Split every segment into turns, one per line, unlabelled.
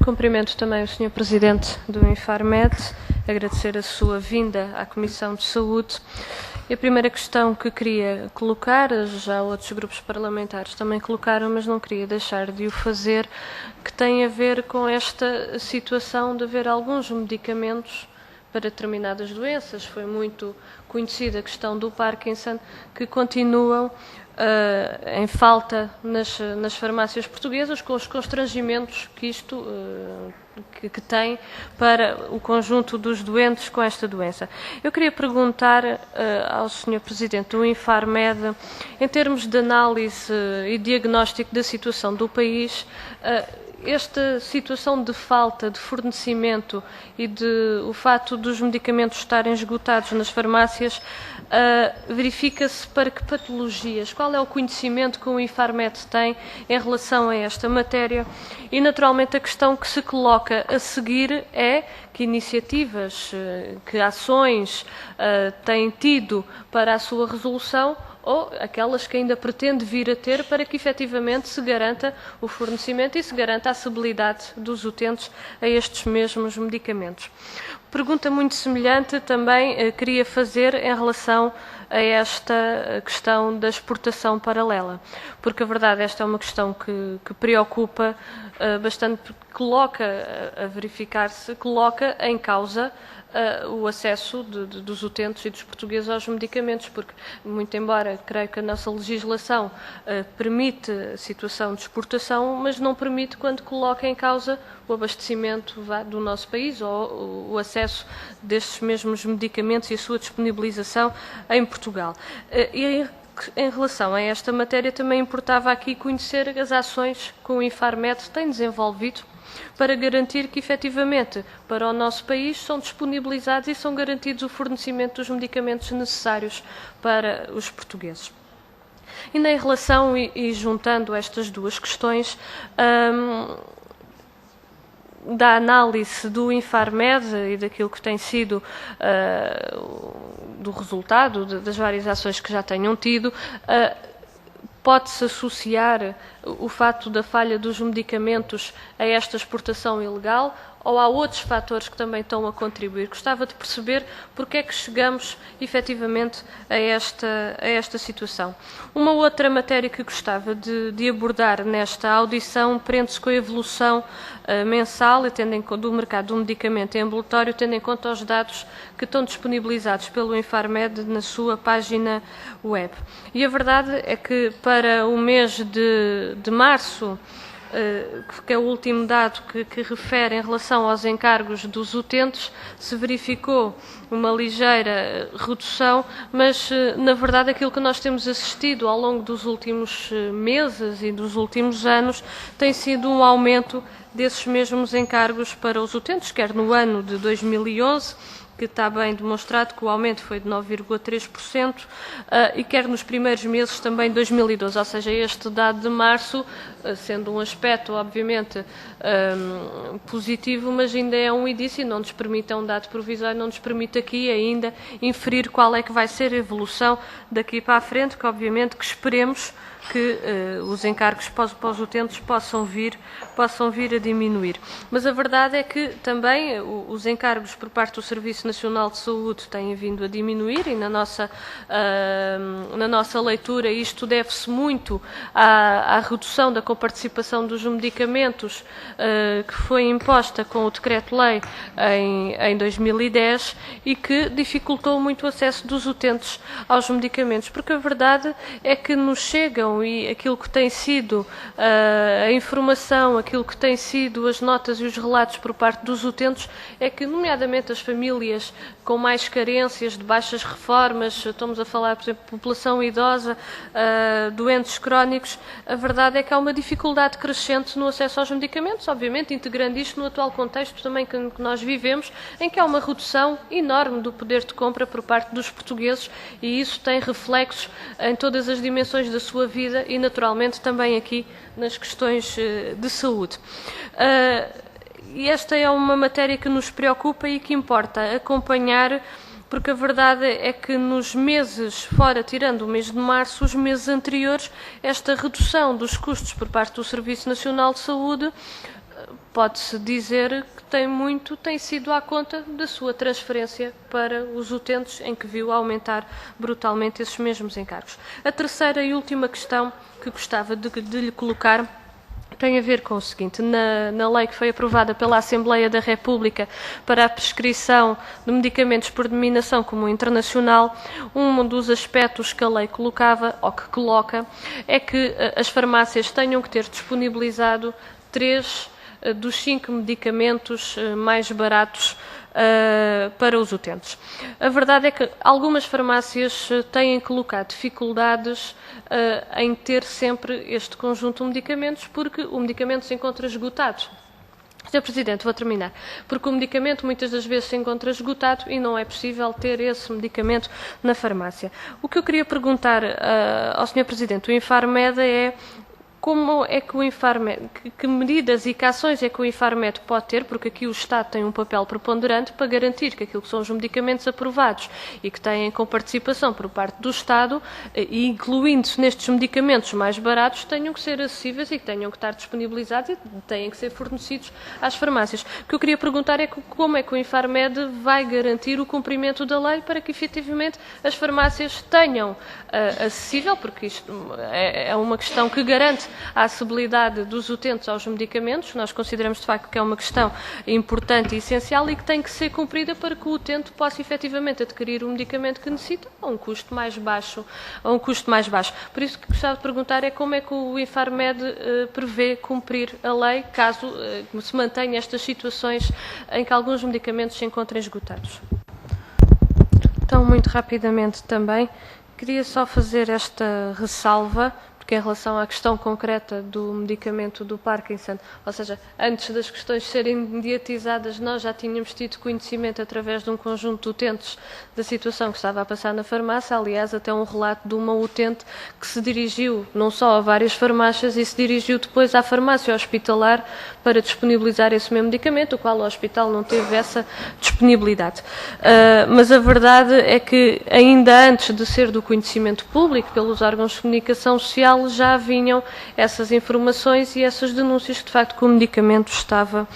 Cumprimento também o Sr. Presidente do Infarmed, agradecer a sua vinda à Comissão de Saúde. E a primeira questão que queria colocar, já outros grupos parlamentares também colocaram, mas não queria deixar de o fazer, que tem a ver com esta situação de haver alguns medicamentos para determinadas doenças. Foi muito conhecida a questão do Parkinson, que continuam em falta nas farmácias portuguesas, com os constrangimentos que isto que tem para o conjunto dos doentes com esta doença. Eu queria perguntar ao Sr. Presidente do Infarmed, em termos de análise e diagnóstico da situação do país, esta situação de falta de fornecimento e o facto dos medicamentos estarem esgotados nas farmácias, verifica-se para que patologias? Qual é o conhecimento que o Infarmed tem em relação a esta matéria? E, naturalmente, a questão que se coloca a seguir é que iniciativas, que ações têm tido para a sua resolução, ou aquelas que ainda pretende vir a ter, para que efetivamente se garanta o fornecimento e se garanta a acessibilidade dos utentes a estes mesmos medicamentos. Pergunta muito semelhante também queria fazer em relação a esta questão da exportação paralela, porque a verdade esta é uma questão que preocupa bastante, porque coloca a verificar-se, coloca em causa o acesso dos utentes e dos portugueses aos medicamentos, porque, muito embora creio que a nossa legislação permite a situação de exportação, mas não permite quando coloca em causa o abastecimento do nosso país ou o acesso destes mesmos medicamentos e a sua disponibilização em Portugal. E em relação a esta matéria, também importava aqui conhecer as ações que o Infarmed tem desenvolvido para garantir que, efetivamente, para o nosso país são disponibilizados e são garantidos o fornecimento dos medicamentos necessários para os portugueses. Ainda em relação, e juntando estas duas questões, da análise do Infarmed e daquilo que tem sido do resultado das várias ações que já tenham tido, pode-se associar o fato da falha dos medicamentos a esta exportação ilegal, ou há outros fatores que também estão a contribuir? Gostava de perceber porque é que chegamos efetivamente a esta situação. Uma outra matéria que gostava de abordar nesta audição prende-se com a evolução mensal do mercado do medicamento em ambulatório, tendo em conta os dados que estão disponibilizados pelo Infarmed na sua página web. E a verdade é que para o mês de março, que é o último dado que refere em relação aos encargos dos utentes, se verificou uma ligeira redução, mas, na verdade, aquilo que nós temos assistido ao longo dos últimos meses e dos últimos anos tem sido um aumento desses mesmos encargos para os utentes, quer no ano de 2011, que está bem demonstrado que o aumento foi de 9,3%, e quer nos primeiros meses também de 2012, ou seja, este dado de março, sendo um aspecto, obviamente, positivo, mas ainda é um indício, não nos permite, é um dado provisório, não nos permite aqui ainda inferir qual é que vai ser a evolução daqui para a frente, que obviamente que esperemos que os encargos para os utentes possam vir a diminuir. Mas a verdade é que também os encargos por parte do Serviço Nacional de Saúde têm vindo a diminuir e na nossa leitura isto deve-se muito à redução da coparticipação dos medicamentos que foi imposta com o Decreto-Lei em 2010 e que dificultou muito o acesso dos utentes aos medicamentos, porque a verdade é que nos chegam e aquilo que tem sido a informação, aquilo que tem sido as notas e os relatos por parte dos utentes é que, nomeadamente as famílias com mais carências, de baixas reformas, estamos a falar, por exemplo, de população idosa, doentes crónicos, a verdade é que há uma dificuldade crescente no acesso aos medicamentos, obviamente integrando isto no atual contexto também que nós vivemos, em que há uma redução enorme do poder de compra por parte dos portugueses e isso tem reflexos em todas as dimensões da sua vida e, naturalmente, também aqui nas questões de saúde. E esta é uma matéria que nos preocupa e que importa acompanhar, porque a verdade é que nos meses, tirando o mês de março, os meses anteriores, esta redução dos custos por parte do Serviço Nacional de Saúde pode-se dizer que tem sido à conta da sua transferência para os utentes, em que viu aumentar brutalmente esses mesmos encargos. A terceira e última questão que gostava de lhe colocar tem a ver com o seguinte: na lei que foi aprovada pela Assembleia da República para a prescrição de medicamentos por denominação comum internacional, um dos aspectos que a lei colocava, ou que coloca, é que as farmácias tenham que ter disponibilizado 3 dos 5 medicamentos mais baratos para os utentes. A verdade é que algumas farmácias têm colocado dificuldades em ter sempre este conjunto de medicamentos, porque o medicamento se encontra esgotado. Sr. Presidente, vou terminar. Porque o medicamento muitas das vezes se encontra esgotado e não é possível ter esse medicamento na farmácia. O que eu queria perguntar ao Sr. Presidente do Infarmed é: como é que o Infarmed, que medidas e que ações é que o Infarmed pode ter, porque aqui o Estado tem um papel preponderante para garantir que aquilo que são os medicamentos aprovados e que têm com participação por parte do Estado, e incluindo-se nestes medicamentos mais baratos, tenham que ser acessíveis e que tenham que estar disponibilizados e têm que ser fornecidos às farmácias. O que eu queria perguntar é como é que o Infarmed vai garantir o cumprimento da lei para que efetivamente as farmácias tenham acessível, porque isto é uma questão que garante a acessibilidade dos utentes aos medicamentos. Nós consideramos de facto que é uma questão importante e essencial e que tem que ser cumprida para que o utente possa efetivamente adquirir o medicamento que necessita a um custo mais baixo. Por isso, o que gostava de perguntar é como é que o Infarmed prevê cumprir a lei caso se mantenha estas situações em que alguns medicamentos se encontrem esgotados. Então, muito rapidamente também, queria só fazer esta ressalva, porque em relação à questão concreta do medicamento do Parkinson, ou seja, antes das questões serem mediatizadas, nós já tínhamos tido conhecimento através de um conjunto de utentes da situação que estava a passar na farmácia. Aliás, até um relato de uma utente que se dirigiu não só a várias farmácias e se dirigiu depois à farmácia hospitalar para disponibilizar esse mesmo medicamento, o qual o hospital não teve essa disponibilidade. Mas a verdade é que ainda antes de ser do conhecimento público pelos órgãos de comunicação social, já vinham essas informações e essas denúncias que de facto que o medicamento estava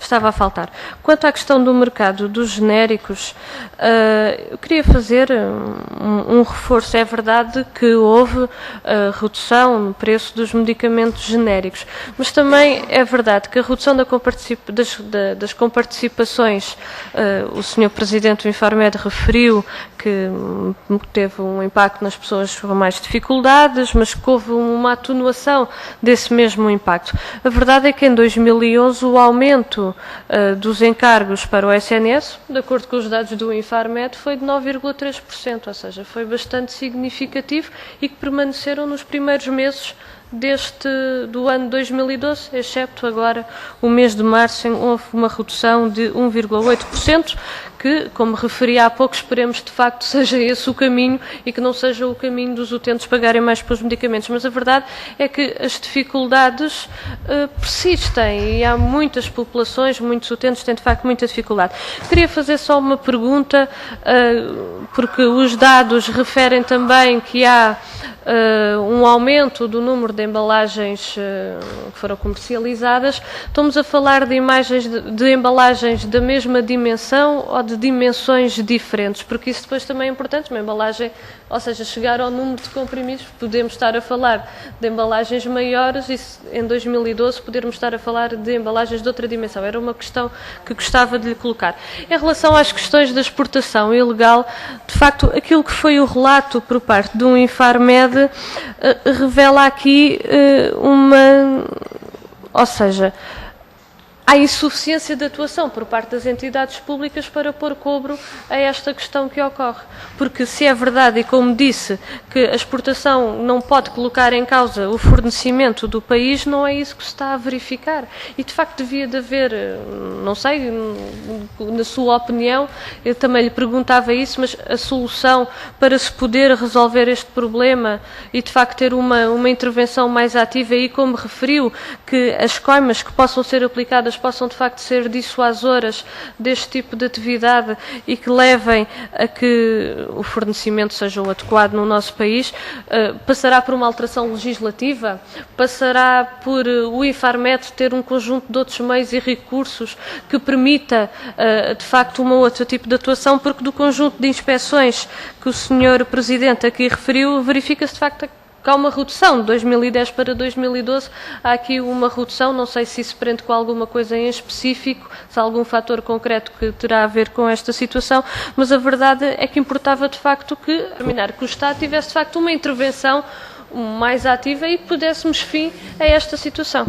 a faltar. Quanto à questão do mercado dos genéricos, eu queria fazer um reforço. É verdade que houve redução no preço dos medicamentos genéricos, mas também é verdade que a redução das comparticipações, o Sr. Presidente do Infarmed referiu que teve um impacto nas pessoas com mais dificuldades, mas que houve uma atenuação desse mesmo impacto. A verdade é que em 2011 o aumento dos encargos para o SNS, de acordo com os dados do Infarmed, foi de 9,3%, ou seja, foi bastante significativo e que permaneceram nos primeiros meses do ano 2012, excepto agora o mês de março, houve uma redução de 1,8%, que, como referi há pouco, esperemos de facto seja esse o caminho e que não seja o caminho dos utentes pagarem mais pelos medicamentos. Mas a verdade é que as dificuldades persistem e há muitas populações, muitos utentes têm de facto muita dificuldade. Queria fazer só uma pergunta, porque os dados referem também que há um aumento do número de embalagens que foram comercializadas. Estamos a falar de embalagens da mesma dimensão ou de dimensões diferentes? Porque isso depois também é importante, uma embalagem, ou seja, chegar ao número de comprimidos, podemos estar a falar de embalagens maiores e em 2012 podermos estar a falar de embalagens de outra dimensão. Era uma questão que gostava de lhe colocar. Em relação às questões da exportação ilegal, de facto, aquilo que foi o relato por parte do Infarmed revela aqui ou seja, há insuficiência de atuação por parte das entidades públicas para pôr cobro a esta questão que ocorre. Porque se é verdade, e como disse, que a exportação não pode colocar em causa o fornecimento do país, não é isso que se está a verificar. E de facto devia de haver, não sei, na sua opinião, eu também lhe perguntava isso, mas a solução para se poder resolver este problema e de facto ter uma intervenção mais ativa, e como referiu, que as coimas que possam ser aplicadas possam de facto ser dissuasoras deste tipo de atividade e que levem a que o fornecimento seja o adequado no nosso país, passará por uma alteração legislativa, passará por o Infarmed ter um conjunto de outros meios e recursos que permita de facto um outro tipo de atuação, porque do conjunto de inspeções que o Sr. Presidente aqui referiu, verifica-se de facto que há uma redução de 2010 para 2012, há aqui uma redução, não sei se isso prende com alguma coisa em específico, se há algum fator concreto que terá a ver com esta situação, mas a verdade é que importava de facto que o Estado tivesse de facto uma intervenção mais ativa e que pudéssemos fim a esta situação.